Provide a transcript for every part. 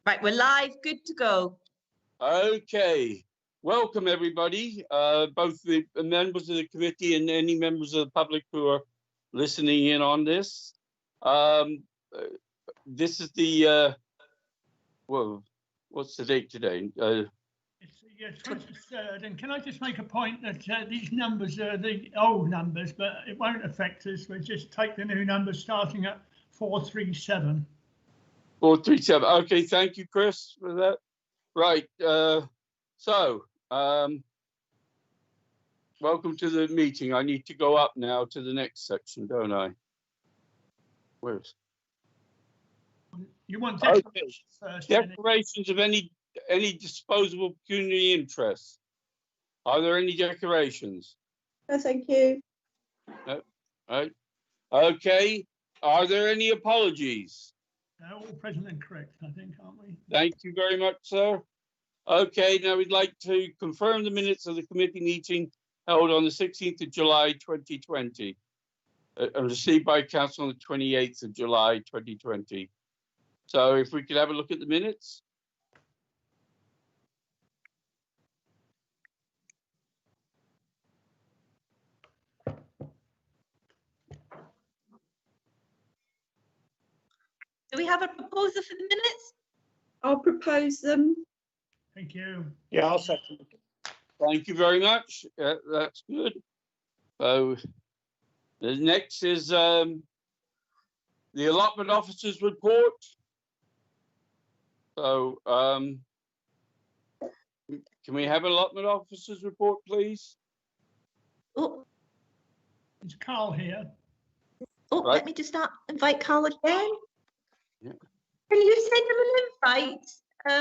Right, we're live, good to go. Okay, welcome everybody, both the members of the committee and any members of the public who are listening in on this. This is the, well, what's the date today? It's the 23rd, and can I just make a point that these numbers are the old numbers, but it won't affect us. We'll just take the new numbers starting at 437. 437. Okay, thank you, Chris, for that. Right. Welcome to the meeting. I need to go up now to the next section, don't I? Where's? You want Okay. first? Declarations of any disposable pecuniary interest. Are there any declarations? No, thank you. No. Right. Okay. Are there any apologies? All present and correct, I think, aren't we? Thank you very much, sir. Okay, now we'd like to confirm the minutes of the committee meeting held on the 16th of July 2020 and received by council on the 28th of July 2020. So if we could have a look at the minutes. Do we have a proposal for the minutes? I'll propose them. Thank you. Yeah, I'll second. Thank you very much. That's good. So the next is the allotment officers report. So can we have an allotment officers report, please? Oh, Is Carl here? right. Let me just invite Carl again. Yeah. Can you send him an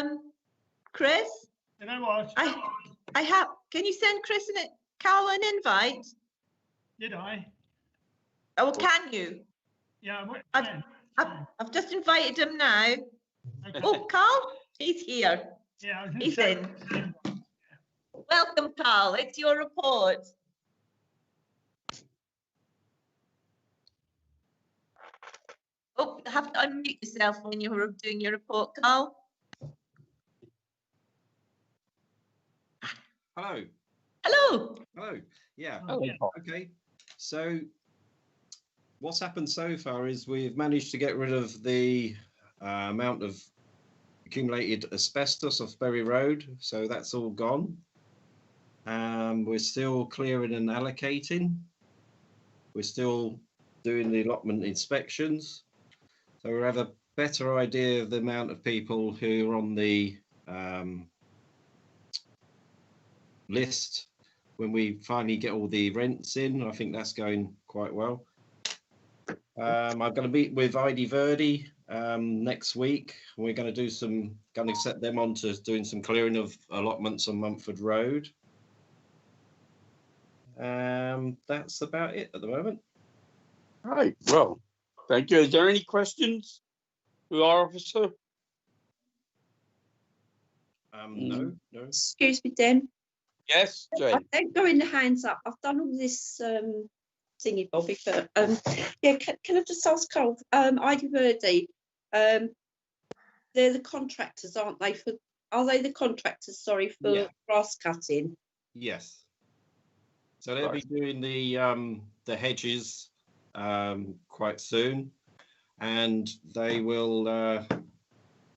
invite, Chris? You know what? I have. Can you send Chris and Carl an invite? Did I? Oh, can you? Yeah, I've just invited him now. Okay. Oh, Carl, he's here. Yeah, He's in. Welcome, Carl. It's your report. Oh, you have to unmute yourself when you're doing your report, Carl. Hello. Hello. Hello. Yeah. Hello. Okay. So what's happened so far is we've managed to get rid of the amount of accumulated asbestos off Berry Road. So that's all gone. We're still clearing and allocating. We're still doing the allotment inspections. So we have a better idea of the amount of people who are on the list when we finally get all the rents in. I think that's going quite well. I'm going to meet with ID Verdi next week. We're going to set them on to doing some clearing of allotments on Mumford Road. That's about it at the moment. Right. Well, thank you. Is there any questions to our officer? No. Excuse me, Dan. Yes, Jane. I don't go in the hands up. I've done all this thingy bobby, but yeah, can I just ask Carl, ID Verdi, they're the contractors, aren't they? Are they the contractors, sorry, for grass cutting? Yes. So they'll be doing the hedges quite soon, and they will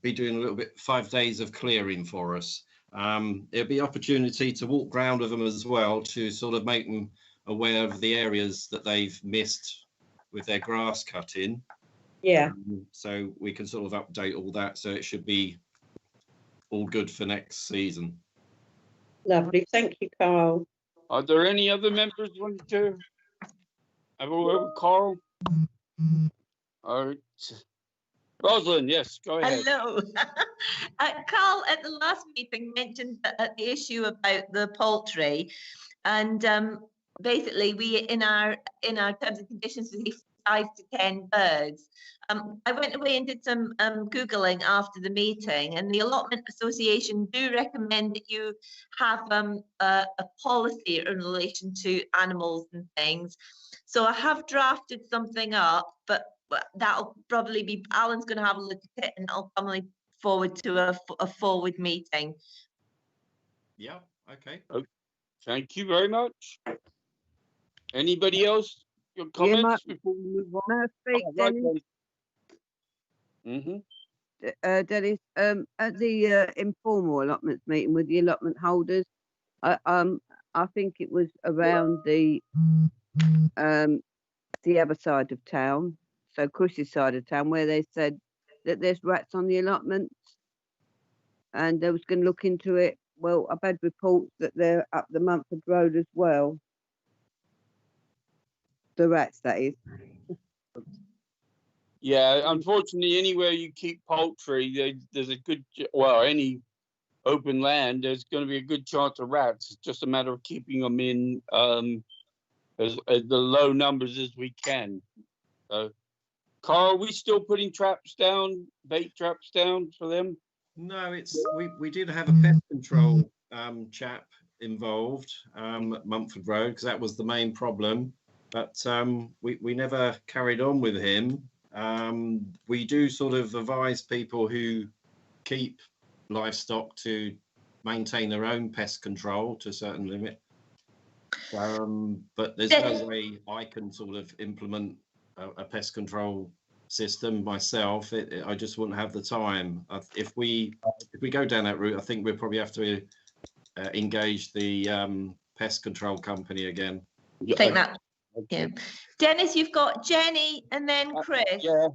be doing a little bit 5 days of clearing for us. It'll be opportunity to walk around with them as well to sort of make them aware of the areas that they've missed with their grass cutting. Yeah. So we can sort of update all that, so it should be all good for next season. Lovely, thank you, Carl. Are there any other members wanting to have a word with Carl? All right. Rosalind, yes, go ahead. Hello. Carl, at the last meeting, mentioned the issue about the poultry, and basically, we in our terms and conditions we say 5 to 10 birds. I went away and did some Googling after the meeting, and the Allotment Association do recommend that you have a policy in relation to animals and things. So I have drafted something up, but that'll probably be, Alan's going to have a look at it, and I'll probably forward to a forward meeting. Yeah, okay. Thank you very much. Anybody else? Your comments before we move on? May I speak, Dennis? Dennis, at the informal allotments meeting with the allotment holders, I think it was around the other side of town, so Chris's side of town, where they said that there's rats on the allotments, and they was going to look into it. Well, I've had reports that they're up the Mumford Road as well. The rats, that is. Yeah, unfortunately, anywhere you keep poultry, there's a good, well, any open land, there's going to be a good chance of rats. It's just a matter of keeping them in as the low numbers as we can. Carl, are we still putting traps down, bait traps down for them? No, it's we did have a pest control chap involved at Mumford Road, because that was the main problem. But we never carried on with him. We do sort of advise people who keep livestock to maintain their own pest control to a certain limit. But there's no way I can sort of implement a pest control system myself. I just wouldn't have the time. If we go down that route, I think we'll probably have to engage the pest control company again. I think that. Yeah. Dennis, you've got Jenny and then Chris. Yeah,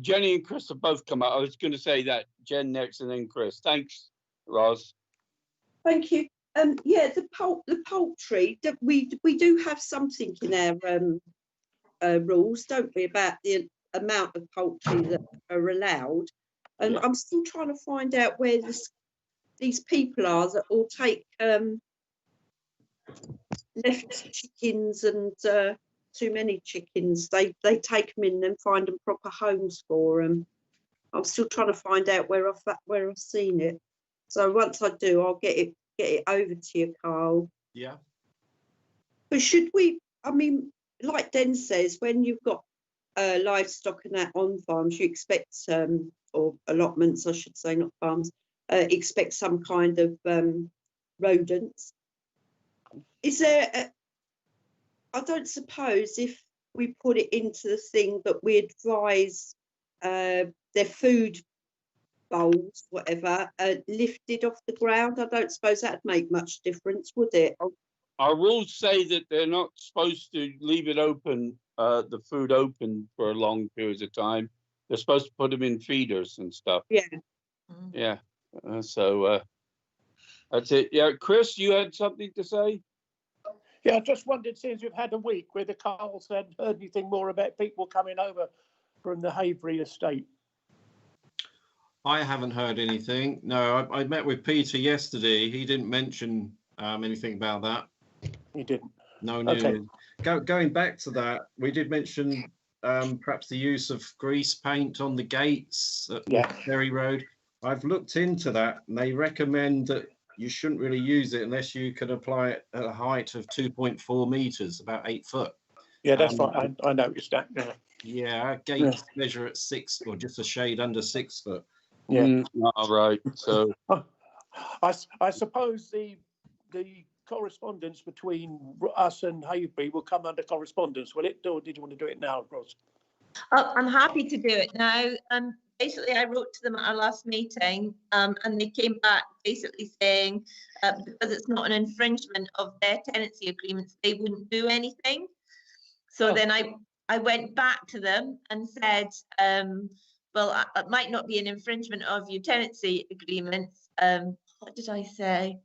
Jenny and Chris have both come out. I was going to say that. Jen next and then Chris. Thanks, Roz. Thank you. Yeah, the poultry, we do have something in our rules, don't we, about the amount of poultry that are allowed. And I'm still trying to find out where these people are that will take left chickens and too many chickens. They take them in and find them proper homes for them. I'm still trying to find out where I've seen it. So once I do, I'll get it over to you, Carl. Yeah. But should we? I mean, like Den says, when you've got livestock and that on farms, you expect or allotments, I should say, not farms, expect some kind of rodents. Is there? I don't suppose if we put it into the thing that we advise their food bowls, whatever, lifted off the ground. I don't suppose that'd make much difference, would it? Our rules say that they're not supposed to leave it open, the food open for long periods of time. They're supposed to put them in feeders and stuff. Yeah. Yeah. So that's it. Yeah, Chris, you had something to say? Yeah, I just wondered, since we've had a week whether Carl had heard anything more about people coming over from the Havery estate. I haven't heard anything. No, I met with Peter yesterday. He didn't mention anything about that. He didn't. No Okay. news. Going back to that, we did mention perhaps the use of grease paint on the gates at Ferry Road. I've looked into that, and they recommend that you shouldn't really use it unless you can apply it at a height of 2.4 meters, about 8 foot. Yeah, that's right. I noticed that. Yeah. Yeah, our gates measure at 6 or just a shade under 6 foot. Yeah. All right. So I suppose the correspondence between us and Havery will come under correspondence, will it? Or did you want to do it now, Ross? I'm happy to do it now. Basically, I wrote to them at our last meeting, and they came back basically saying because it's not an infringement of their tenancy agreements, they wouldn't do anything. So then I went back to them and said, well, it might not be an infringement of your tenancy agreements. What did I say?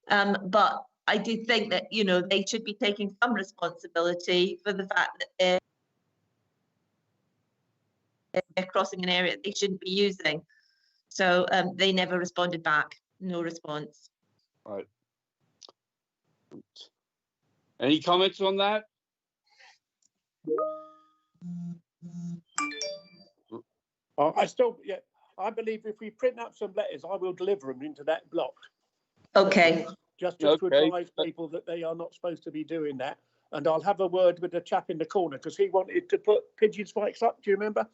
But I did think that, you know, they should be taking some responsibility for the fact that they're crossing an area they shouldn't be using. So they never responded back. No response. right. Any comments on that? I believe if we print up some letters, I will deliver them into that block. Okay. Just to advise people that they are not supposed to be doing that. And I'll have a word with the chap in the corner because he wanted to put pigeon spikes up. Do you remember?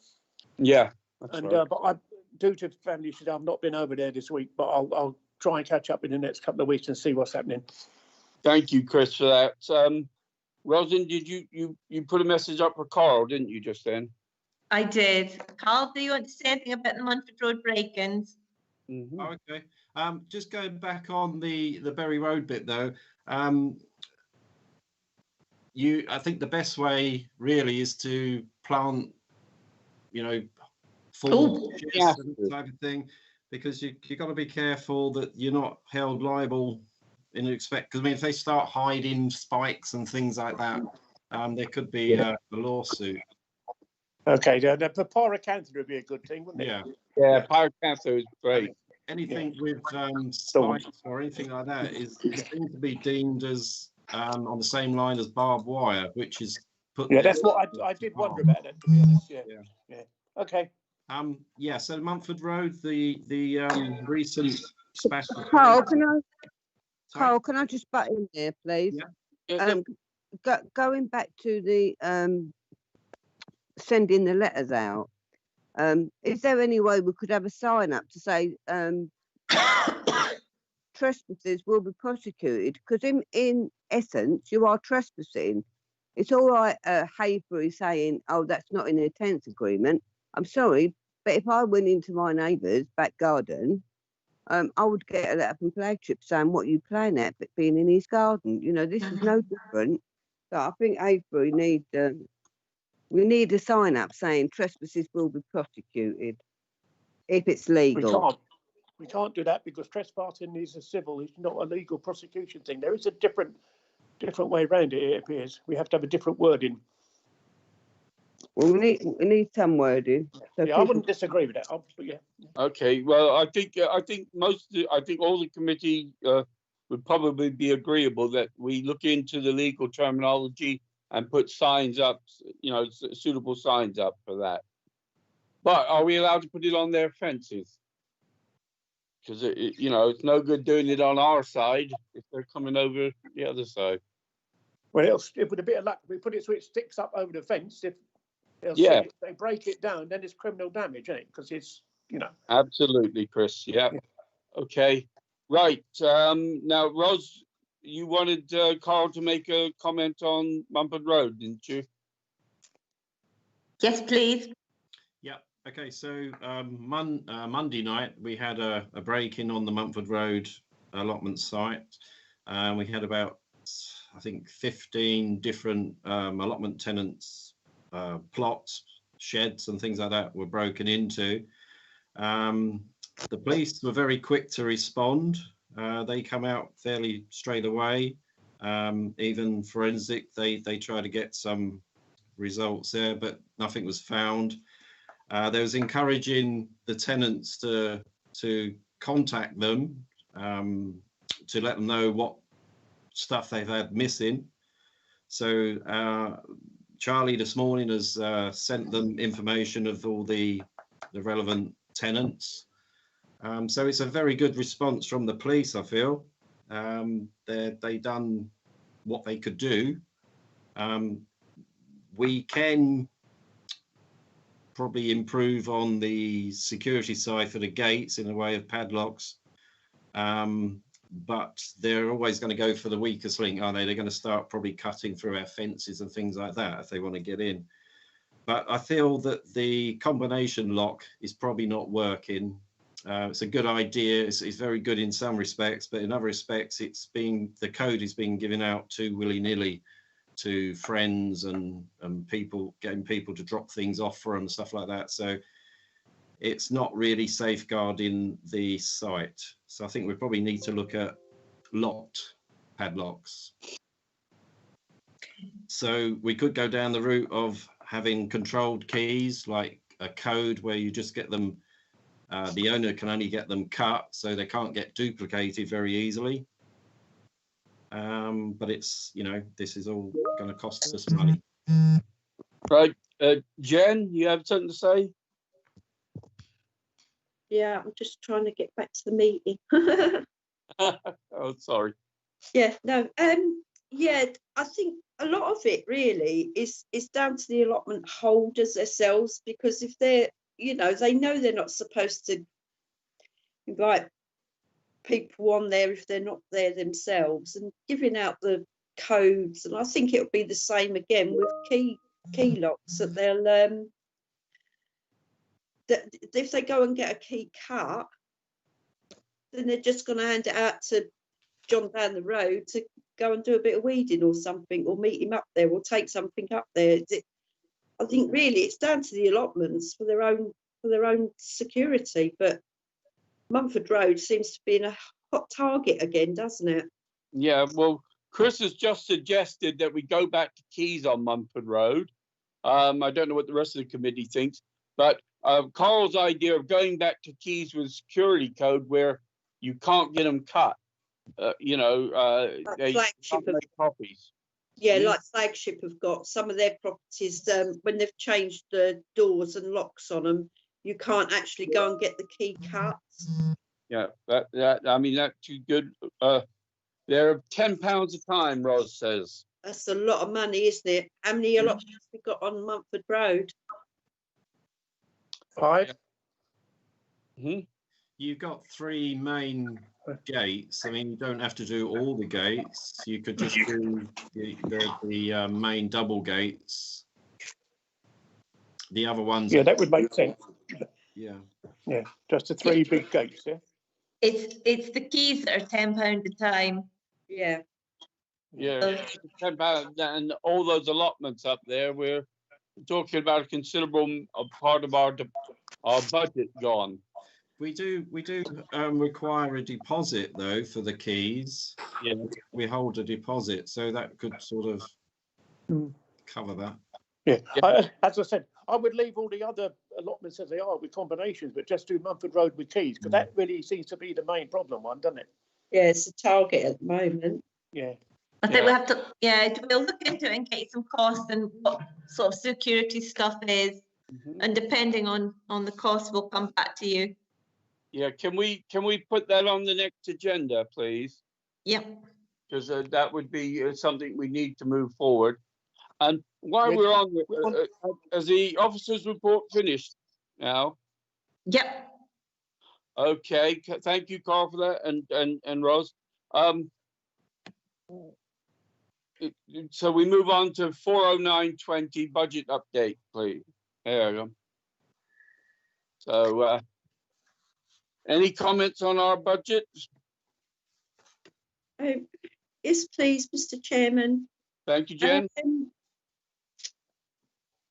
Yeah. And right. but due to family issues, I've not been over there this week, but I'll try and catch up in the next couple of weeks and see what's happening. Thank you, Chris, for that. Rosin, did you put a message up for Carl, didn't you, just then? I did. Carl, do you want to say anything about the Montford Road break-ins? Okay. Just going back on the Berry Road bit though, I think the best way really is to plant, full type of thing, because you got to be careful that you're not held liable in respect. Because I mean, if they start hiding spikes and things like that, there could be a lawsuit. Okay, the pyracantha would be a good thing, wouldn't it? Yeah, pyracantha is great. Anything with spikes or anything like that is seems to be deemed as on the same line as barbed wire, which is put. Yeah, that's what I did wonder about that, to be honest. Yeah. Okay. So Montford Road, the recent special. Carl, can I just butt in there, please? Yeah. Going back to the sending the letters out, is there any way we could have a sign up to say trespassers will be prosecuted? Because in essence, you are trespassing. It's all right, Haybury saying, "Oh, that's not in the tenants agreement." I'm sorry, but if I went into my neighbour's back garden, I would get a letter from Flagship saying what you plan at, but being in his garden. This is no different. So I think Haybury we need a sign up saying trespassers will be prosecuted if it's legal. We can't do that because trespassing is a civil, it's not a legal prosecution thing. There is a different way around it, it appears. We have to have a different wording. Well, we need some wording. So I wouldn't disagree with that. Okay. Well, I think all the committee would probably be agreeable that we look into the legal terminology and put signs up, suitable signs up for that. But are we allowed to put it on their fences? Because it's no good doing it on our side if they're coming over the other side. Well, with a bit of luck, we put it so it sticks up over the fence. If they break it down, then it's criminal damage, ain't it? Because it's Absolutely, Chris. Yeah. Okay. Right. Now, Ros, you wanted Carl to make a comment on Montford Road, didn't you? Yes, please. Yeah. Okay. So Monday night we had a break-in on the Montford Road allotment site. We had about, I think, 15 different allotment tenants' plots, sheds, and things like that were broken into. The police were very quick to respond. They come out fairly straight away. Even forensic, they tried to get some results there, but nothing was found. There was encouraging the tenants to contact them to let them know what stuff they've had missing. So Charlie this morning has sent them information of all the relevant tenants. So it's a very good response from the police, I feel. They done what they could do. We can probably improve on the security side for the gates in the way of padlocks. But they're always going to go for the weakest link, aren't they? They're going to start probably cutting through our fences and things like that if they want to get in. But I feel that the combination lock is probably not working. It's a good idea. It's very good in some respects, but in other respects, the code is being given out too willy-nilly to friends and people, getting people to drop things off for them and stuff like that. So it's not really safeguarding the site. So I think we probably need to look at locked padlocks. So we could go down the route of having controlled keys, like a code where you just get them, the owner can only get them cut, so they can't get duplicated very easily. But it's, this is all going to cost us money. Right. Jen, you have something to say? Yeah, I'm just trying to get back to the meeting. Oh, sorry. Yeah, no. Yeah, I think a lot of it really is down to the allotment holders themselves, because if they're you know, they know they're not supposed to invite people on there if they're not there themselves, and giving out the codes. And I think it'll be the same again with key locks, that they'll that if they go and get a key cut, then they're just going to hand it out to John down the road to go and do a bit of weeding or something, or meet him up there, or take something up there. I think really it's down to the allotments for their own security. But Mumford Road seems to be in a hot target again, doesn't it? Yeah, well, Chris has just suggested that we go back to keys on Mumford Road. I don't know what the rest of the committee thinks, but Carl's idea of going back to keys with security code where you can't get them cut, you know, they can't make copies. Yeah, like Flagship have got some of their properties, when they've changed the doors and locks on them, you can't actually go and get the key cuts. Yeah, that I mean, that's too good. They're £10 a time, Ros says. That's a lot of money, isn't it? How many allotments have we got on Mumford Road? 5. Mm-hmm. You've got 3 main gates. I mean, you don't have to do all the gates. You could just do the main double gates. The other ones. Yeah, that would make sense. Yeah. Yeah, just the 3 big gates. Yeah. It's the keys that are £10 a time. Yeah. Yeah, £10, and all those allotments up there. We're talking about a considerable part of our budget gone. We do require a deposit though for the keys. Yeah, we hold a deposit, so that could sort of cover that. Yeah, as I said, I would leave all the other allotments as they are with combinations, but just do Mumford Road with keys, because that really seems to be the main problem one, doesn't it? Yeah, it's a target at the moment. Yeah. I think we have to, we'll look into it and get some costs and what sort of security stuff is, and depending on the cost, we'll come back to you. Yeah, can we put that on the next agenda, please? Yep. Because that would be something we need to move forward. And while we're on, has the officers' report finished now? Yep. Okay, thank you, Carl, for that, and Rose. So we move on to 40920 budget update, please. There we go. So, any comments on our budget? Yes, please, Mr. Chairman. Thank you, Jen.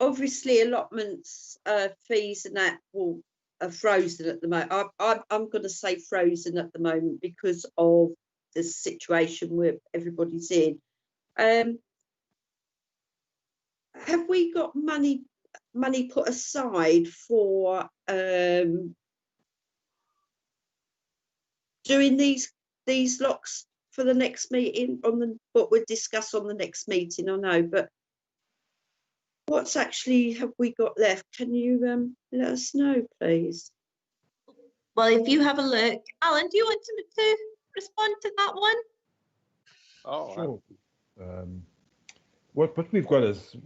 Obviously, allotments, fees and that are frozen at the moment. I'm going to say frozen at the moment because of the situation where everybody's in. Have we got money put aside for doing these locks for the next meeting, on what we'll discuss on the next meeting? I know, but what's actually have we got left? Can you let us know, please? Well, if you have a look, Alan, do you want to respond to that one? Oh, sure. What we've got is,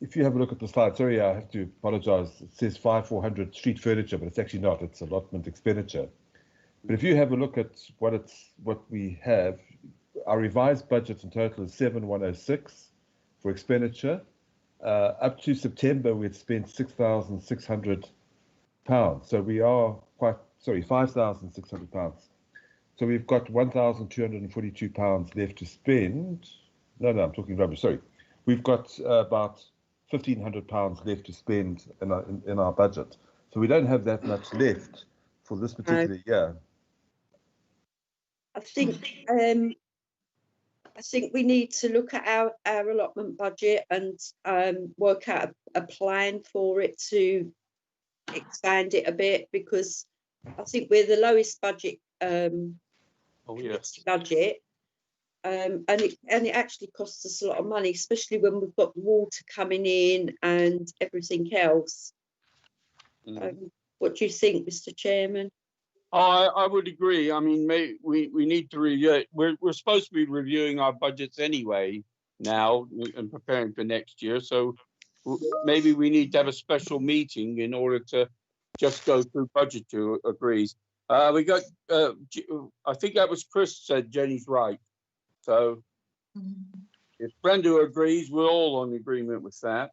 if you have a look at the slide, sorry, I have to apologize. It says 5400 street furniture, but it's actually not. It's allotment expenditure. But if you have a look at what we have, our revised budget in total is 7106 for expenditure. Up to September, we had spent £6,600. So we are £5,600. So we've got £1,242 left to spend. No, I'm talking rubbish. Sorry, we've got about £1,500 left to spend in our budget. So we don't have that much left for this particular year. I think we need to look at our allotment budget and work out a plan for it to expand it a bit, because I think we're the lowest budget budget. And it actually costs us a lot of money, especially when we've got water coming in and everything else. What do you think, Mr. Chairman? I would agree. I mean, we need to review it. We're supposed to be reviewing our budgets anyway now and preparing for next year. So maybe we need to have a special meeting in order to just go through budget to agrees. We got, I think that was Chris said Jenny's right. So if Brenda agrees, we're all on agreement with that.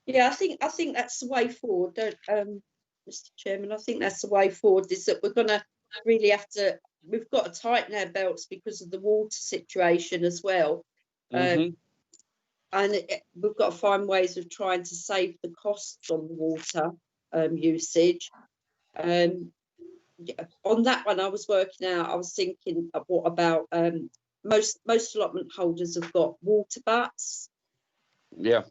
Yeah, I think that's the way forward, Mr. Chairman. I think that's the way forward, is that we're going to really have to, we've got to tighten our belts because of the water situation as well. And we've got to find ways of trying to save the costs on the water usage. On that one, I was working out, I was thinking, what about most allotment holders have got water butts. Yeah.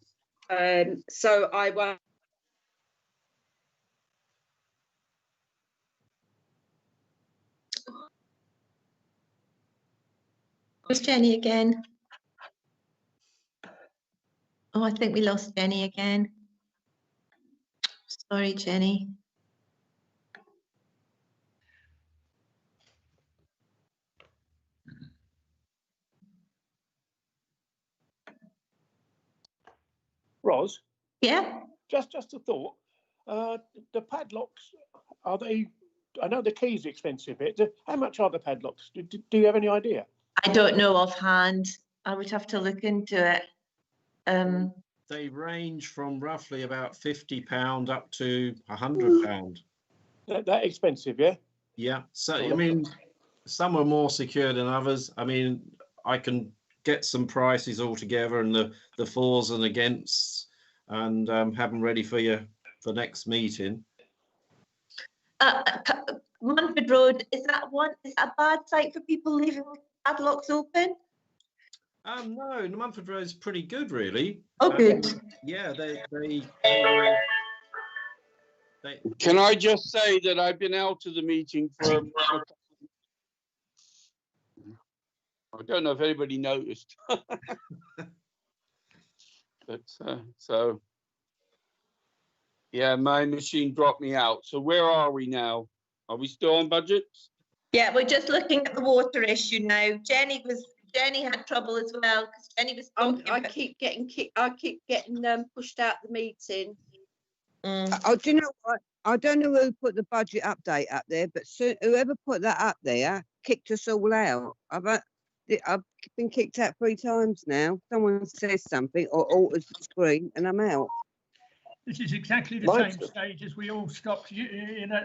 So I won't. Where's Jenny again? Oh, I think we lost Jenny again. Sorry, Jenny. Ros, Yeah. just a thought. The padlocks, are they? I know the key's expensive. How much are the padlocks? Do you have any idea? I don't know offhand. I would have to look into it. They range from roughly about £50 up to £100. That expensive, yeah? Yeah. So I mean, some are more secure than others. I mean, I can get some prices all together and the fors and againsts, and have them ready for you for next meeting. Munford Road, is that a bad site for people leaving padlocks open? No, the Munford Road is pretty good, really. Oh, good. Yeah, they Can I just say that I've been out of the meeting for I don't know if anybody noticed. But so yeah, my machine dropped me out. So where are we now? Are we still on budget? Yeah, we're just looking at the water issue now. Jenny had trouble as well because Jenny was. I keep getting pushed out the meeting. Oh, do you know what? I don't know who put the budget update up there, but whoever put that up there kicked us all out. I've been kicked out 3 times now. Someone says something or alters the screen and I'm out. This is exactly the same stage as we all stopped,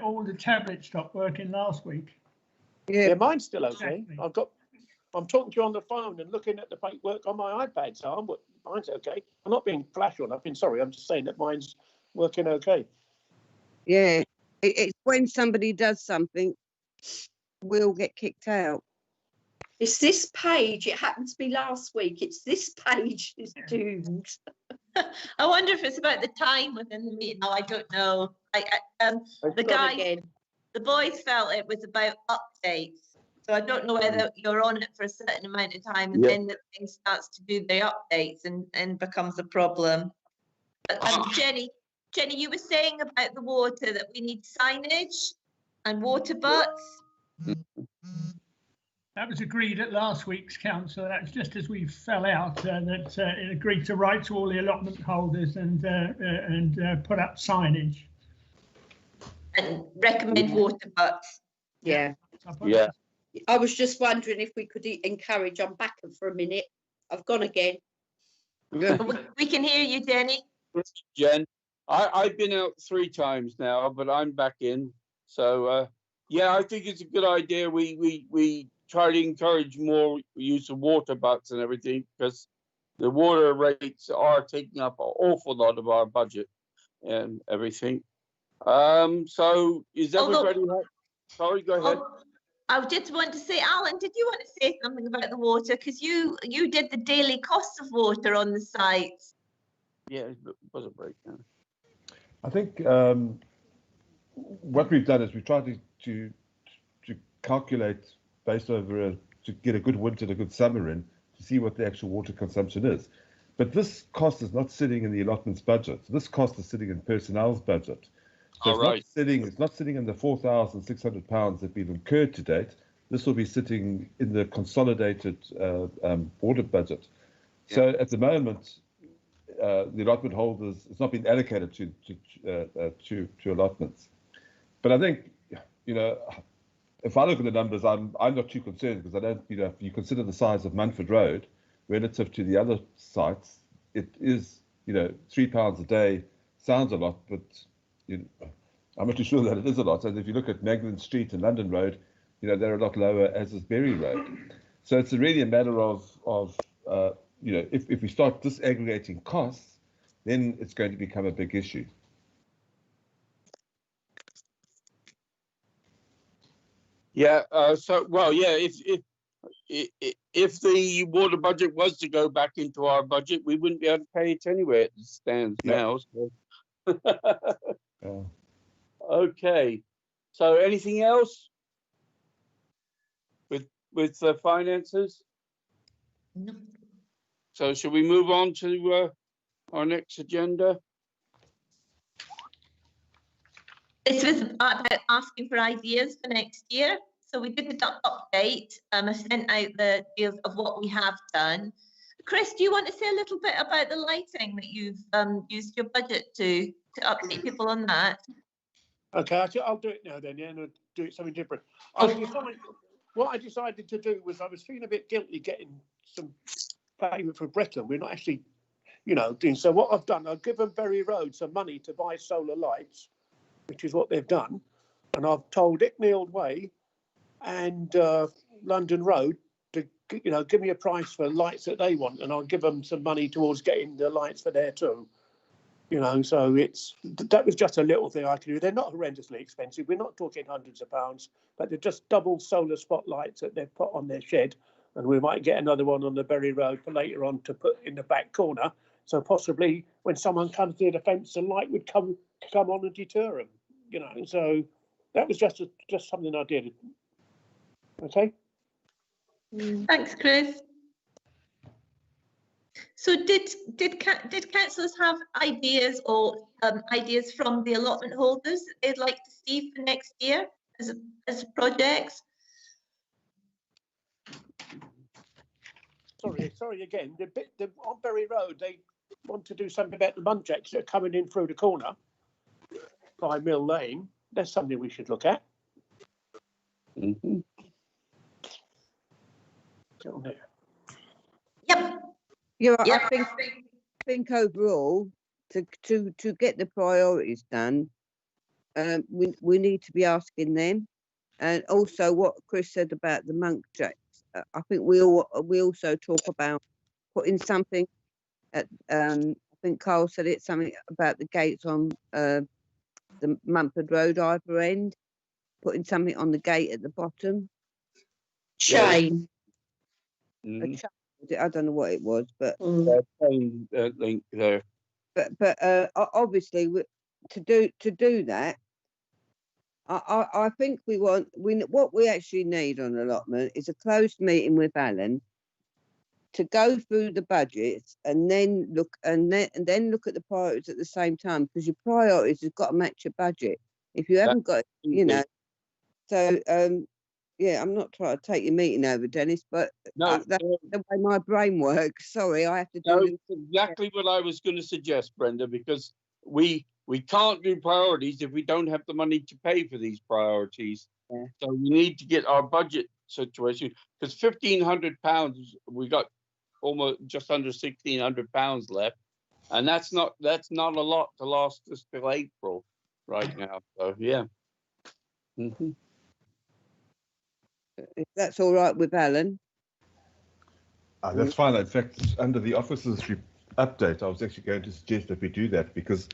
all the tablets stopped working last week. Yeah, mine's still okay. Exactly. I'm talking to you on the phone and looking at the paperwork on my iPad, so mine's okay. I'm not being flash or nothing, sorry, I'm just saying that mine's working okay. Yeah, it's when somebody does something, we'll get kicked out. It's this page. It happened to be last week. It's this page is doomed. I wonder if it's about the time within the meeting. No, I don't know. The boys felt it was about updates. So I don't know whether you're on it for a certain amount of time and then the thing starts to do the updates and becomes a problem. But Jenny, you were saying about the water that we need signage and water butts. That was agreed at last week's council. That's just as we fell out that it agreed to write to all the allotment holders and put up signage. And recommend water butts. Yeah. Yeah. I was just wondering if we could encourage. I'm back for a minute. I've gone again. We can hear you, Jenny. Jen, I've been out 3 times now, but I'm back in. So yeah, I think it's a good idea. We try to encourage more use of water butts and everything because the water rates are taking up an awful lot of our budget and everything. So is everybody? Sorry, go ahead. I just want to say, Alan, did you want to say something about the water? Because you did the daily cost of water on the site. Yeah, it was a breakdown. I think what we've done is we tried to calculate based over to get a good winter and a good summer in to see what the actual water consumption is. But this cost is not sitting in the allotments budget. This cost is sitting in personnel's budget. So it's not sitting in the £4,600 that we've incurred to date. This will be sitting in the consolidated water budget. So at the moment, the allotment holders, it's not been allocated to allotments. But I think, you know, if I look at the numbers, I'm not too concerned, because I don't, you know, if you consider the size of Munford Road relative to the other sites, it is, you know, £3 a day sounds a lot, but you know, I'm not too sure that it is a lot. And if you look at Magdalen Street and London Road, you know, they're a lot lower, as is Berry Road. So it's really a matter of you know, if we start disaggregating costs, then it's going to become a big issue. Yeah. So, well, yeah. If the water budget was to go back into our budget, we wouldn't be able to pay it anyway. It stands now. So. Yeah. Okay. So, anything else with the finances? No. So, should we move on to our next agenda? This was about asking for ideas for next year. So we did the update. I sent out the deals of what we have done. Chris, do you want to say a little bit about the lighting that you've used your budget to update people on that? Okay, I'll do it now then, yeah, and I'll do it something different. What I decided to do was I was feeling a bit guilty getting some payment for Brecon. We're not actually, you know, doing. So what I've done, I've given Berry Road some money to buy solar lights, which is what they've done. And I've told Icknield Way and London Road to, you know, give me a price for lights that they want, and I'll give them some money towards getting the lights for there too. You know, so that was just a little thing I could do. They're not horrendously expensive. We're not talking hundreds of pounds, but they're just double solar spotlights that they've put on their shed. And we might get another one on the Berry Road for later on to put in the back corner. So possibly when someone comes near the fence, the light would come on and deter them. You know, so that was just something I did. Okay. Thanks, Chris. So did councillors have ideas or ideas from the allotment holders that they'd like to see for next year as projects? Sorry again. On Berry Road, they want to do something about the muntjacs that are coming in through the corner by Mill Lane. That's something we should look at. Mm-hmm. Yep. Yeah, Yep. I think overall, to get the priorities done, we need to be asking them, and also what Chris said about the muntjacs. I think we also talk about putting something at. I think Carl said it, something about the gates on the Mumford Road either end, putting something on the gate at the bottom. Chain. Mm-hmm. I don't know what it was, but Link there. But obviously to do that, I think what we actually need on allotment is a closed meeting with Alan to go through the budgets and then look at the priorities at the same time, because your priorities have got to match your budget. If you haven't got, you know, so yeah, I'm not trying to take your meeting over, Dennis, but that's the way my brain works. Sorry, I have to do. No, it's exactly what I was going to suggest, Brenda, because we can't do priorities if we don't have the money to pay for these priorities. Yeah. So we need to get our budget situation, because £1,500, we got almost just under £1,600 left, and that's not a lot to last us till April right now. So yeah. Mm-hmm. If that's all right with Alan. That's fine. In fact, under the officers' update, I was actually going to suggest that we do that, because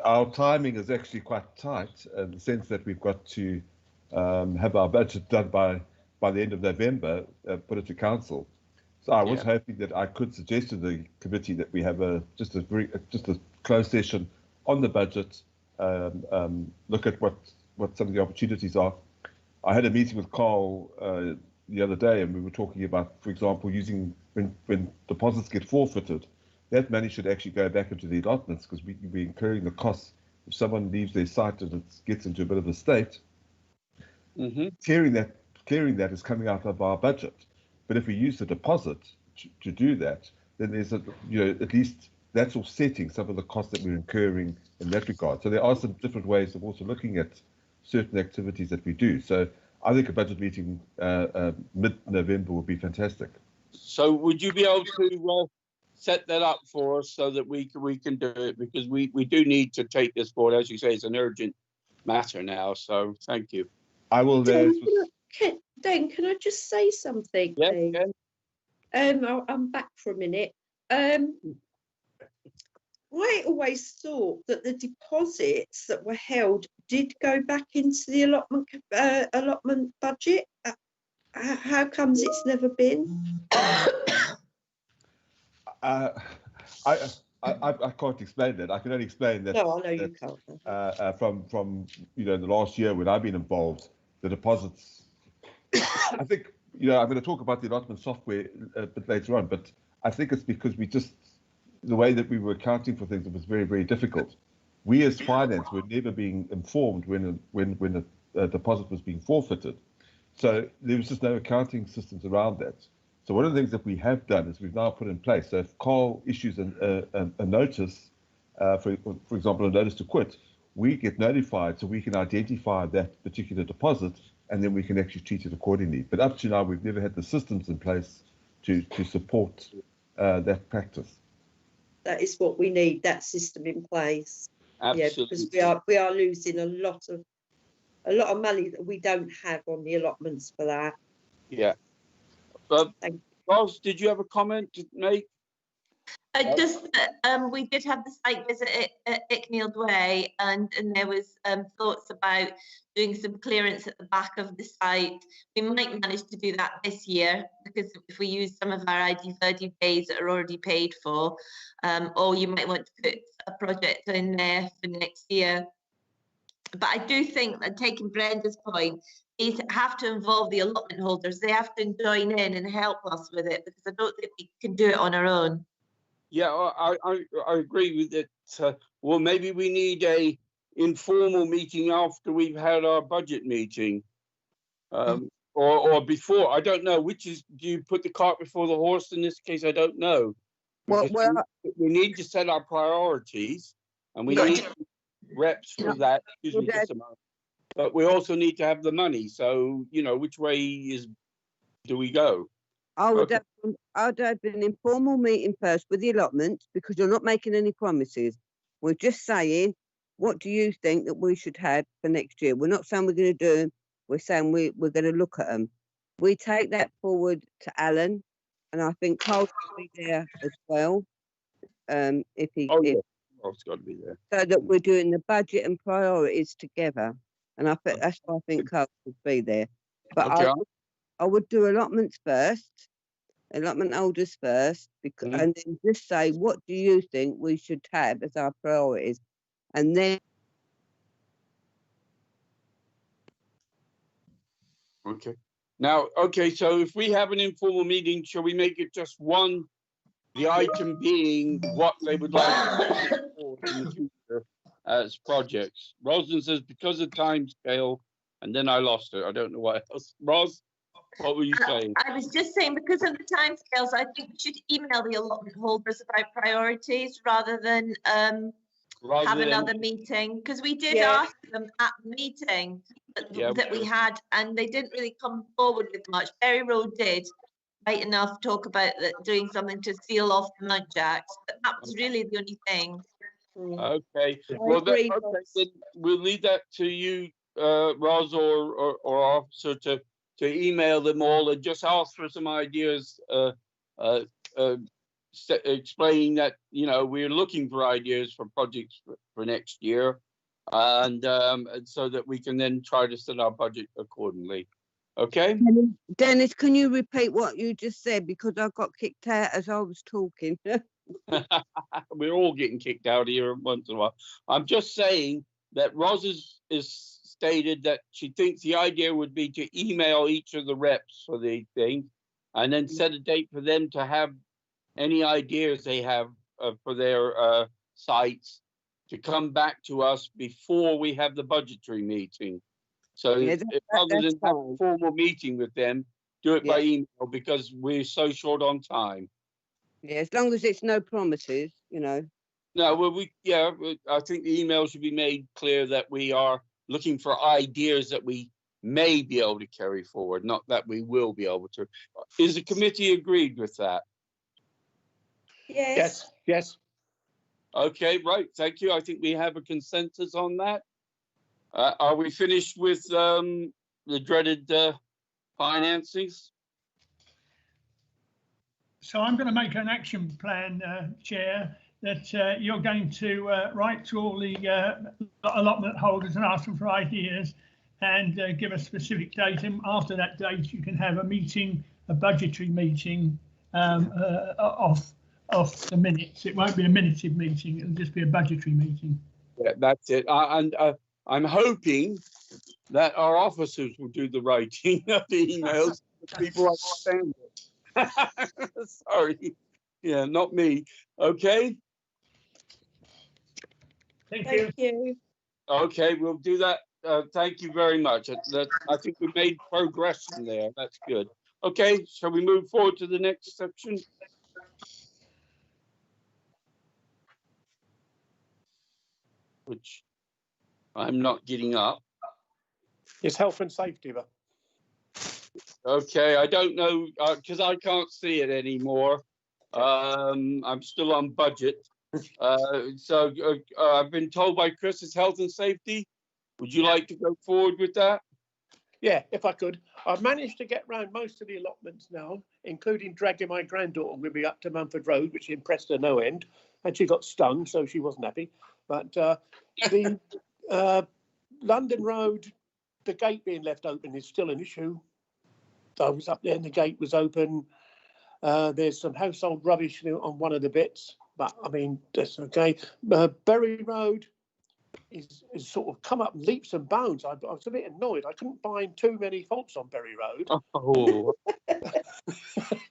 our timing is actually quite tight, in the sense that we've got to have our budget done by the end of November, put it to council. So I was hoping that I could suggest to the committee that we have just a closed session on the budget, look at what some of the opportunities are. I had a meeting with Carl the other day, and we were talking about, for example, using when deposits get forfeited, that money should actually go back into the allotments, because we can be incurring the costs if someone leaves their site and it gets into a bit of a state. Mm-hmm. Clearing that is coming out of our budget. But if we use the deposit, to do that, then there's at least that's offsetting some of the costs that we're incurring in that regard. So there are some different ways of also looking at certain activities that we do. So I think a budget meeting mid-November would be fantastic. So would you be able to set that up for us so that we can do it, because we do need to take this forward. As you say, it's an urgent matter now. So thank you. I will. Dan, can I just say something? Yeah. Please? I'm back for a minute. I always thought that the deposits that were held did go back into the allotment budget. How comes it's never been? I can't explain that. I can only explain that. No, I know you can't. From the last year when I've been involved, the deposits. I think I'm going to talk about the allotment software a bit later on, but I think it's because the way that we were accounting for things, it was very, very difficult. We as finance were never being informed when a deposit was being forfeited. So there was just no accounting systems around that. So one of the things that we have done is we've now put in place. So if Carl issues a notice, for example, a notice to quit, we get notified so we can identify that particular deposit, and then we can actually treat it accordingly. But up to now, we've never had the systems in place to support that practice. That is what we need, that system in place. Absolutely. Yeah, because we are losing a lot of money that we don't have on the allotments for that. Yeah. Roz, did you have a comment to make? Just we did have the site visit at Icknield Way, and there was thoughts about doing some clearance at the back of the site. We might manage to do that this year, because if we use some of our ID30 days that are already paid for, or you might want to put a project in there for next year. But I do think that, taking Brenda's point, they have to involve the allotment holders. They have to join in and help us with it, because I don't think we can do it on our own. Yeah, I agree with it. Well, maybe we need a informal meeting after we've had our budget meeting, or before. I don't know. Do you put the cart before the horse in this case? I don't know. Well, We need to set our priorities, and we need reps for that. Excuse me, just a moment. But we also need to have the money. So which way do we go? I'd have an informal meeting first with the allotments, because you're not making any promises. We're just saying, what do you think that we should have for next year? We're not saying we're going to do them. We're saying we're going to look at them. We take that forward to Alan, and I think Carl should be there as well. Carl's got to be there. So that we're doing the budget and priorities together. And I think that's why I think Carl should be there. But Okay. I would do allotments first, allotment holders first, and then just say, what do you think we should have as our priorities? And then. Okay. Now, so if we have an informal meeting, shall we make it just one, the item being what they would like to do in the future as projects? Rosalind says, because of time scale, and then I lost it. I don't know what else. Ros? What were you saying? I was just saying, because of the timescales, I think we should email the allotment holders about priorities rather than have another meeting, because we did ask them at the meeting that we had, and they didn't really come forward with much. Berry Road did right enough talk about doing something to seal off the mudjacks, but that was really the only thing. Okay. Well, then we'll leave that to you, Roz or Officer, to email them all and just ask for some ideas, explaining that we're looking for ideas for projects for next year, and so that we can then try to set our budget accordingly. Okay. Dennis, can you repeat what you just said, because I got kicked out as I was talking? We're all getting kicked out here once in a while. I'm just saying that Roz is stated that she thinks the idea would be to email each of the reps for the thing, and then set a date for them to have any ideas they have for their sites to come back to us before we have the budgetary meeting. So rather than have a formal meeting with them, do it by email because we're so short on time. Yeah, as long as it's no promises, you know. No, well, I think the email should be made clear that we are looking for ideas that we may be able to carry forward, not that we will be able to. Is the committee agreed with that? Yes. Yes. Okay, right. Thank you. I think we have a consensus on that. Are we finished with the dreaded finances? So I'm going to make an action plan, Chair, that you're going to write to all the allotment holders and ask them for ideas and give a specific date. And after that date, you can have a meeting, a budgetary meeting off the minutes. It won't be a minuted meeting. It'll just be a budgetary meeting. Yeah, that's it. And I'm hoping that our officers will do the writing of the emails. People understand it. Sorry. Yeah, not me. Okay. Thank you. Okay, we'll do that. Thank you very much. I think we made progression there. That's good. Okay, shall we move forward to the next section? Which I'm not getting up. It's health and safety, but Okay, I don't know because I can't see it anymore. I'm still on budget. So I've been told by Chris it's health and safety. Would you like to go forward with that? yeah, if I could. I've managed to get round most of the allotments now, including dragging my granddaughter with me up to Mumford Road, which impressed her no end. And she got stung, so she wasn't happy. But the London Road, the gate being left open is still an issue. I was up there and the gate was open. There's some household rubbish on one of the bits, but I mean, that's okay. Bury Road is sort of come up leaps and bounds. I was a bit annoyed. I couldn't find too many faults on Bury Road. Oh.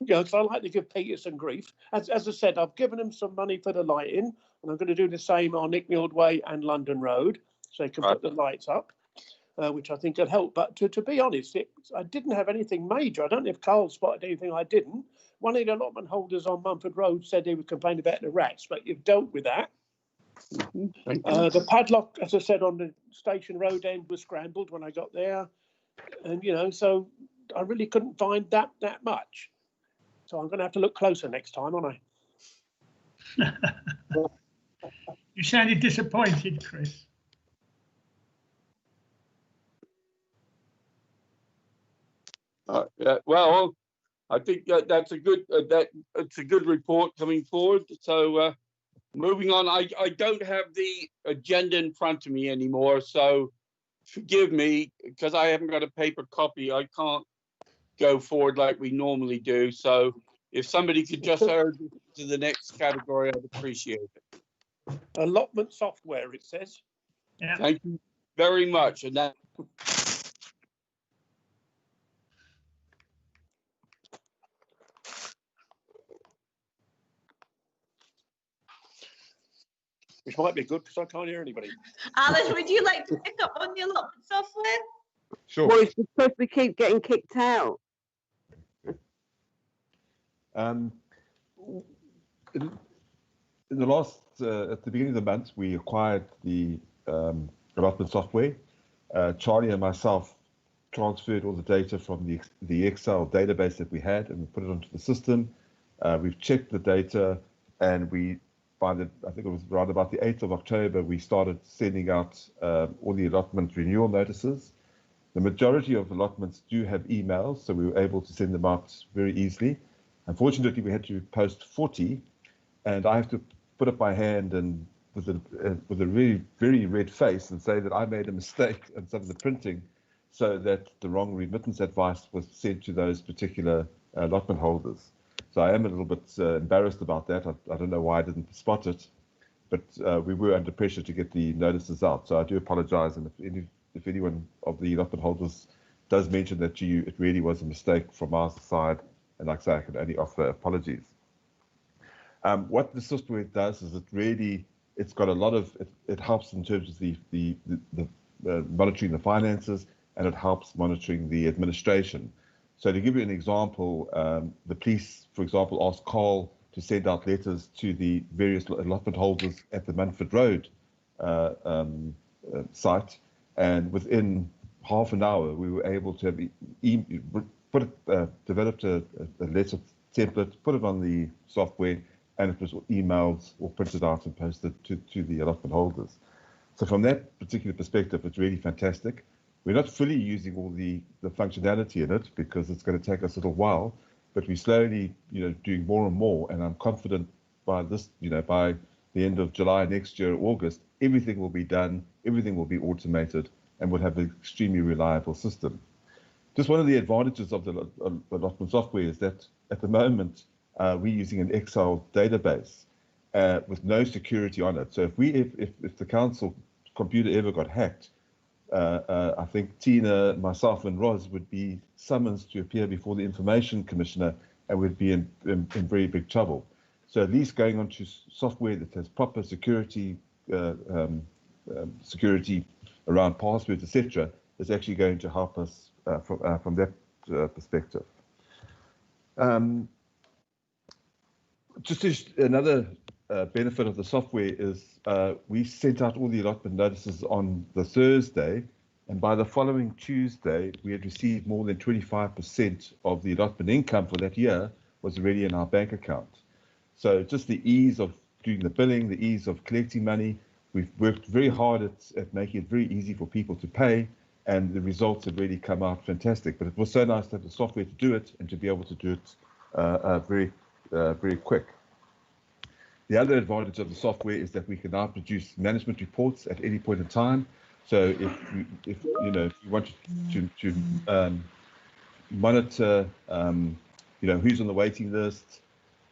Because I like to give Peter some grief. As I said, I've given him some money for the lighting, and I'm going to do the same on Icknield Way and London Road, so they can put the lights up. Which I think could help. But to be honest, I didn't have anything major. I don't know if Carl spotted anything I didn't. One of the allotment holders on Mumford Road said they would complain about the rats, but you've dealt with that. The padlock, as I said, on the station road end was scrambled when I got there. And, you know, so I really couldn't find that much. So I'm going to have to look closer next time, aren't I? You sounded disappointed, Chris. Well, I think that's a good it's a good report coming forward. So moving on, I don't have the agenda in front of me anymore, so forgive me because I haven't got a paper copy. I can't go forward like we normally do. So if somebody could just urge to the next category, I'd appreciate it. Allotment software, it says. Yeah. Thank you very much. And that. Which might be good because I can't hear anybody. Alan, would you like to pick up on the allotment software? Sure. Well, it's because we keep getting kicked out. In the last, at the beginning of the month, we acquired the allotment software. Charlie and myself transferred all the data from the Excel database that we had and we put it onto the system. We've checked the data, and I think it was around about the 8th of October, we started sending out all the allotment renewal notices. The majority of allotments do have emails, so we were able to send them out very easily. Unfortunately, we had to post 40, and I have to put up my hand and with a really very red face and say that I made a mistake in some of the printing, so that the wrong remittance advice was sent to those particular allotment holders. So I am a little bit embarrassed about that. I don't know why I didn't spot it, but we were under pressure to get the notices out. So I do apologize, and if anyone of the allotment holders does mention that to you, it really was a mistake from our side. And like I say, I can only offer apologies. What the software does is it's got a lot of, it helps in terms of the monitoring the finances, and it helps monitoring the administration. So to give you an example, the police, for example, asked Carl to send out letters to the various allotment holders at the Munford Road site, and within half an hour we were able to have developed a letter template, put it on the software, and it was emailed or printed out and posted to the allotment holders. So from that particular perspective, it's really fantastic. We're not fully using all the functionality in it because it's going to take us a little while, but we're slowly, doing more and more. And I'm confident by this, by the end of July next year, August, everything will be done, everything will be automated, and we'll have an extremely reliable system. Just one of the advantages of the allotment software is that at the moment, we're using an Excel database with no security on it. So if the council computer ever got hacked, I think Tina, myself, and Roz would be summoned to appear before the Information Commissioner, and we'd be in very big trouble. So at least going onto software that has proper security, security around passwords, etc., is actually going to help us from that perspective. Just another benefit of the software is we sent out all the allotment notices on the Thursday, and by the following Tuesday, we had received more than 25% of the allotment income for that year was already in our bank account. So just the ease of doing the billing, the ease of collecting money, we've worked very hard at making it very easy for people to pay, and the results have really come out fantastic. But it was so nice to have the software to do it and to be able to do it very quick. The other advantage of the software is that we can now produce management reports at any point in time. So if you want to monitor who's on the waiting list,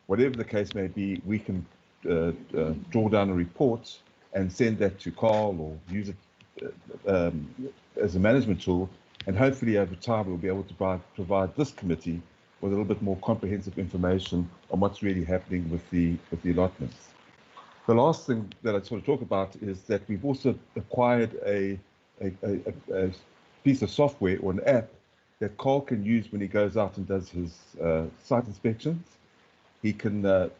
whatever the case may be, we can draw down a report and send that to Carl or use it as a management tool, and hopefully over time we'll be able to provide this committee with a little bit more comprehensive information on what's really happening with the allotments. The last thing that I just want to talk about is that we've also acquired a piece of software or an app that Carl can use when he goes out and does his site inspections. He can go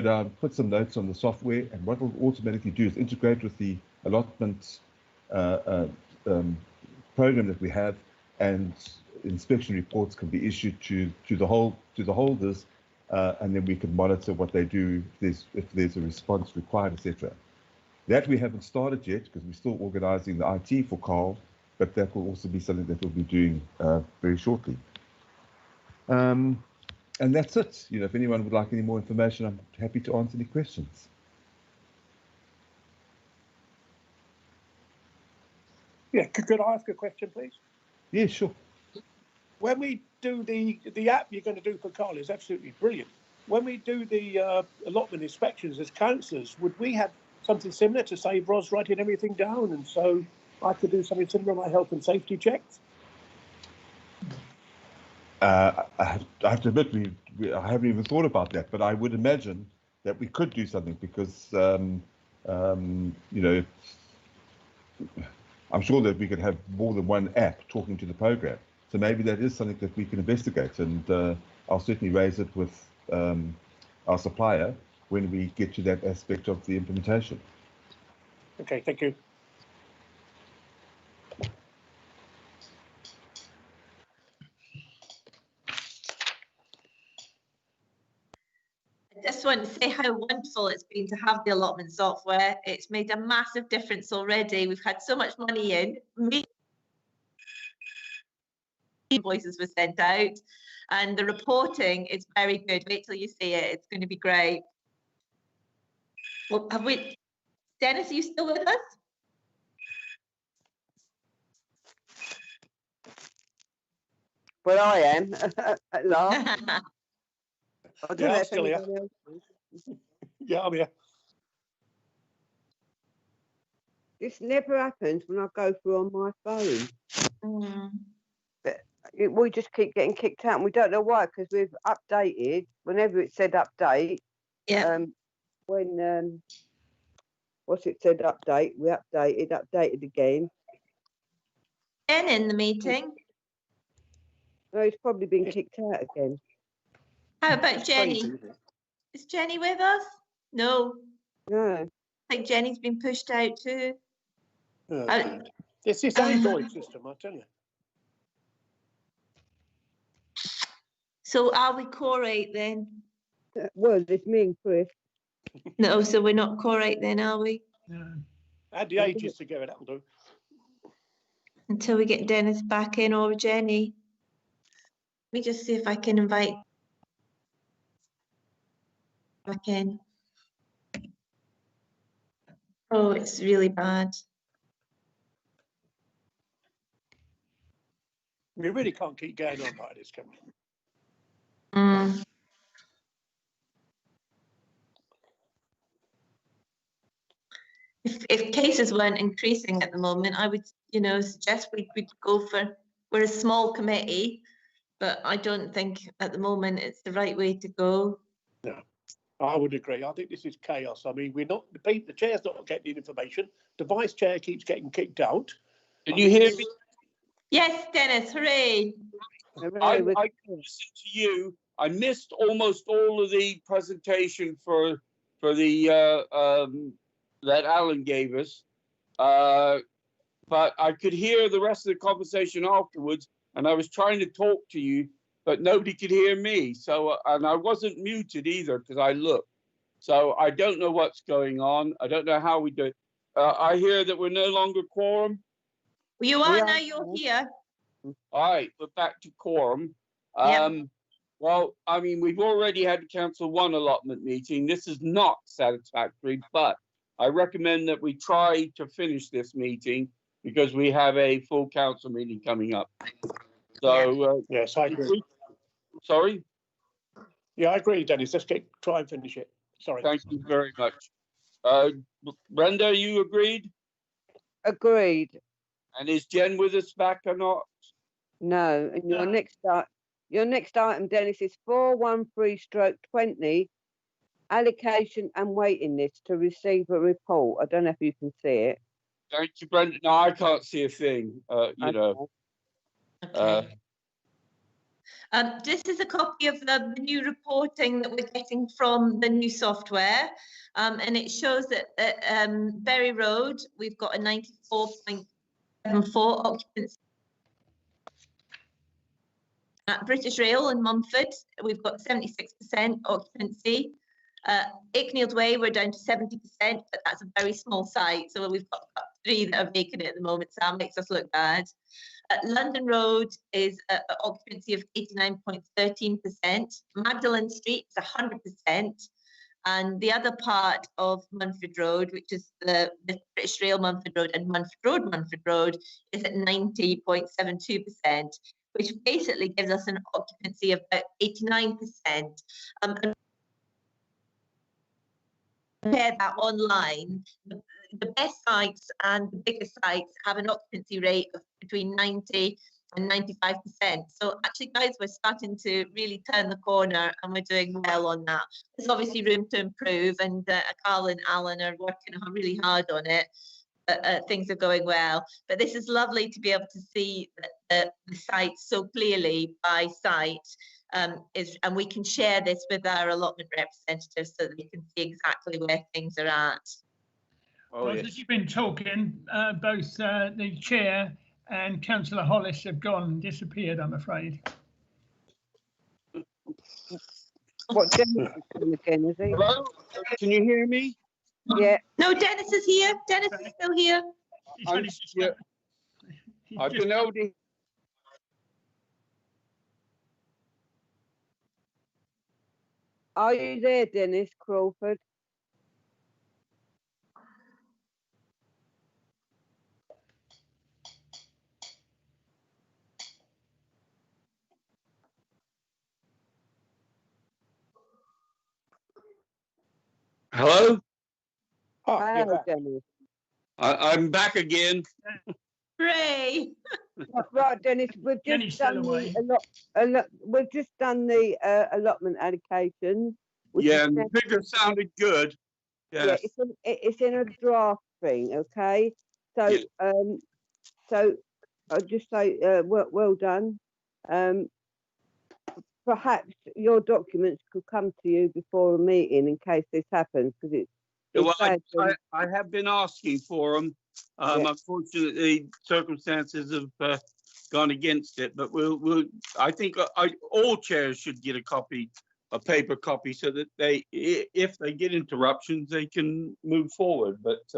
down, put some notes on the software, and what it will automatically do is integrate with the allotment program that we have, and inspection reports can be issued to the holders, and then we can monitor what they do if there's a response required, etc. That we haven't started yet because we're still organizing the IT for Carl, but that will also be something that we'll be doing very shortly. And that's it. If anyone would like any more information, I'm happy to answer any questions. Yeah, could I ask a question, please? Yeah, sure. When we do the app you're going to do for Carl is absolutely brilliant. When we do the allotment inspections as councillors, would we have something similar to save Roz writing everything down, and so I could do something similar on my health and safety checks? I have to admit, I haven't even thought about that, but I would imagine that we could do something because, I'm sure that we could have more than one app talking to the program. So maybe that is something that we can investigate, and I'll certainly raise it with our supplier when we get to that aspect of the implementation. Okay, thank you. I just want to say how wonderful it's been to have the allotment software. It's made a massive difference already. We've had so much money in. Invoices were sent out, and the reporting is very good. Wait till you see it. It's going to be great. Well, Dennis, are you still with us? Well, I am at last. I don't know I'm if still here. anyone else is. Yeah, I'm here. This never happens when I go through on my phone. We just keep getting kicked out, and we don't know why, because we've updated whenever it said update. Yeah. When what's it said update, we updated again. In the meeting. Oh, he's probably been kicked out again. How about It's Jenny? crazy, isn't it? Is Jenny with us? No, No. I think Jenny's been pushed out too. Oh, Uh, dear. It's this Android system, I tell you. So are we core-8 then? Well, it's me and Chris. No, so we're not core-8 then, are we? No. Add the ages together, that'll do. Until we get Dennis back in or Jenny. Let me just see if I can invite back in. Oh, it's really bad. We really can't keep going on like this, can we? Mm. If cases weren't increasing at the moment, I would, suggest we'd go for, we're a small committee, but I don't think at the moment it's the right way to go. No, I would agree. I think this is chaos. I mean, we're not, the chair's not getting the information. The vice chair keeps getting kicked out. Can you hear me? Yes, Dennis, hooray. I listened to you. I missed almost all of the presentation for the that Alan gave us, but I could hear the rest of the conversation afterwards, and I was trying to talk to you, but nobody could hear me. So, and I wasn't muted either because I looked. So I don't know what's going on. I don't know how we do it. I hear that we're no longer quorum. Well, you are now, you're here. All right, we're back to quorum. Yep. Well, I mean, we've already had the Council 1 allotment meeting. This is not satisfactory, but I recommend that we try to finish this meeting because we have a full council meeting coming up. So, Yes, I agree. Sorry? Yeah, I agree, Dennis. Let's try and finish it. Sorry. Thank you very much. Brenda, you agreed? Agreed. And is Jen with us back or not? No. And your next item, Dennis, is 413/20, allocation and waiting list to receive a report. I don't know if you can see it. Thank you, Brenda. No, I can't see a thing, Okay. This is a copy of the new reporting that we're getting from the new software, and it shows that at Berry Road, we've got a 94.74 occupancy. At British Rail in Mumford, we've got 76% occupancy. Icknield Way, we're down to 70%, but that's a very small site. So we've got 3 that are vacant at the moment, so that makes us look bad. London Road is an occupancy of 89.13%. Magdalen Street is 100%. And the other part of Munford Road, which is the British Rail Munford Road and Munford Road, is at 90.72%, which basically gives us an occupancy of about 89%. And compare that online, the best sites and the biggest sites have an occupancy rate of between 90 and 95%. So actually, guys, we're starting to really turn the corner and we're doing well on that. There's obviously room to improve, and Carl and Alan are working really hard on it. Things are going well, but this is lovely to be able to see the site so clearly by site, and we can share this with our allotment representatives so that we can see exactly where things are at. Oh, Well, yes. as you've been talking, both the chair and Councillor Hollis have gone, disappeared, I'm afraid. What Dennis is doing again, is he? Hello? Can you hear me? Yeah. No, Dennis is here. Dennis is still here. He's only just- he's I just- don't know. Are you there, Dennis Crawford? Hello? Oh, Hello, you're back. Dennis. I'm back again. Hooray! Right, Dennis, we've Jenny's just still done away. we've just done the allotment allocation. which Yeah, is and the now- figure sounded good. Yeah, Yes. it's in a draft thing, okay? So Yeah. so I'll just say well done. perhaps your documents could come to you before a meeting in case this happens, because it's Well, sad when- I have been asking for them. Yeah. Unfortunately, circumstances have gone against it, but I think all chairs should get a paper copy, so that if they get interruptions, they can move forward. But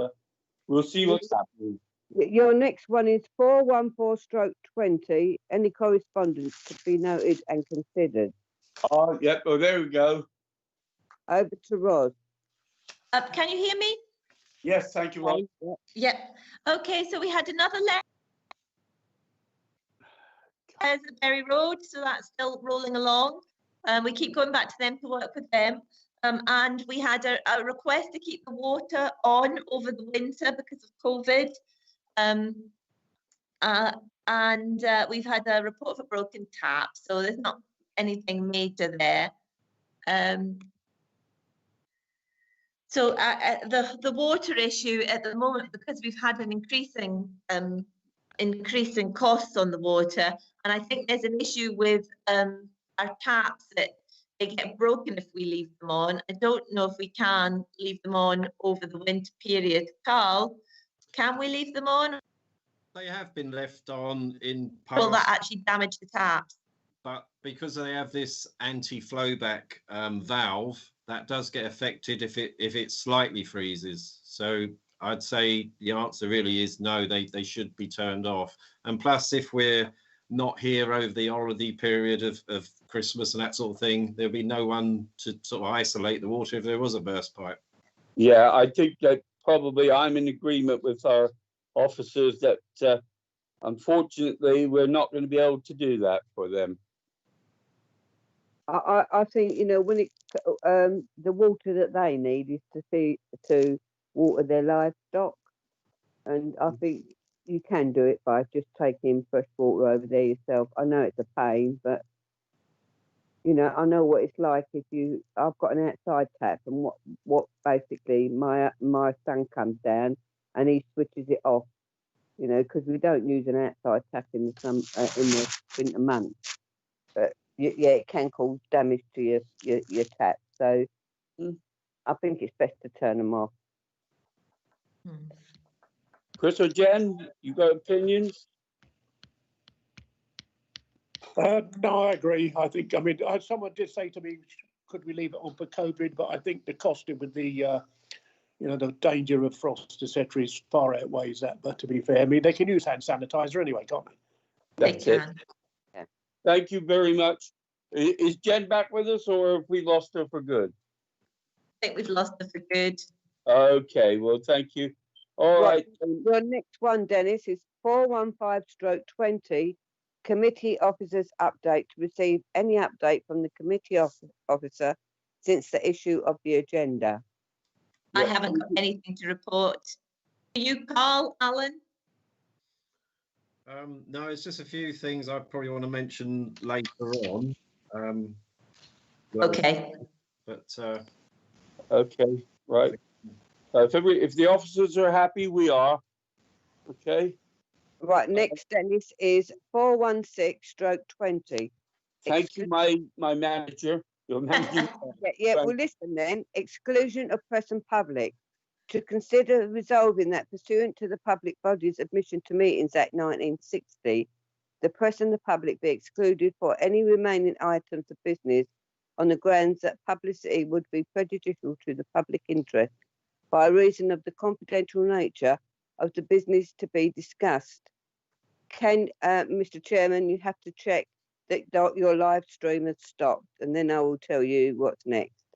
we'll see what's happening. Your next one is 414/20. Any correspondence could be noted and considered. Oh, yep. Oh, there we go. Over to Ros. Can you hear me? Yes, thank you, Ron. Yep. Okay, so we had another letter. There's the Berry Road, so that's still rolling along. We keep going back to them to work with them. And we had a request to keep the water on over the winter because of COVID. And we've had a report of a broken tap, so there's not anything major there. So the water issue at the moment, because we've had an increasing costs on the water, and I think there's an issue with our taps that they get broken if we leave them on. I don't know if we can leave them on over the winter period. Carl, can we leave them on? They have been left on in Will that past, actually damage the taps? but because they have this anti-flowback valve, that does get affected if it slightly freezes. So I'd say the answer really is no, they should be turned off. And plus, if we're not here over the holiday period of Christmas and that sort of thing, there'll be no one to sort of isolate the water if there was a burst pipe. Yeah, I think that probably I'm in agreement with our officers that unfortunately we're not going to be able to do that for them. I think, you know, when the water that they need is to water their livestock, and I think you can do it by just taking fresh water over there yourself. I know it's a pain, but you know, I know what it's like if I've got an outside tap, and what basically my son comes down and he switches it off, you know, because we don't use an outside tap in the winter months. But yeah, it can cause damage to your tap. So I think it's best to turn them off. Chris or Jen, you got opinions? No, I agree. I think, I mean, someone did say to me, could we leave it on for COVID? But I think the costing with the, you know, the danger of frost, etc., is far outweighs that. But to be fair, I mean, they can use hand sanitizer anyway, can't they? That's it. Yeah. Thank you very much. Is Jen back with us, or have we lost her for good? I think we've lost her for good. Okay, well, thank you. All right. Your next one, Dennis, is 415/20. Committee officers update to receive any update from the committee officer since the issue of the agenda. I haven't got anything to report. Do you, Carl, Alan? No, it's just a few things I probably want to mention later on. Okay. But Okay, right. If the officers are happy, we are. Okay. Right, next, Dennis, is 416/20. Thank you, my manager. Your manager. Well, listen then. Exclusion of press and public. To consider resolving that pursuant to the Public Bodies Admission to Meetings Act 1960, the press and the public be excluded for any remaining items of business on the grounds that publicity would be prejudicial to the public interest by reason of the confidential nature of the business to be discussed. Mr. Chairman, you have to check that your live stream has stopped, and then I will tell you what's next.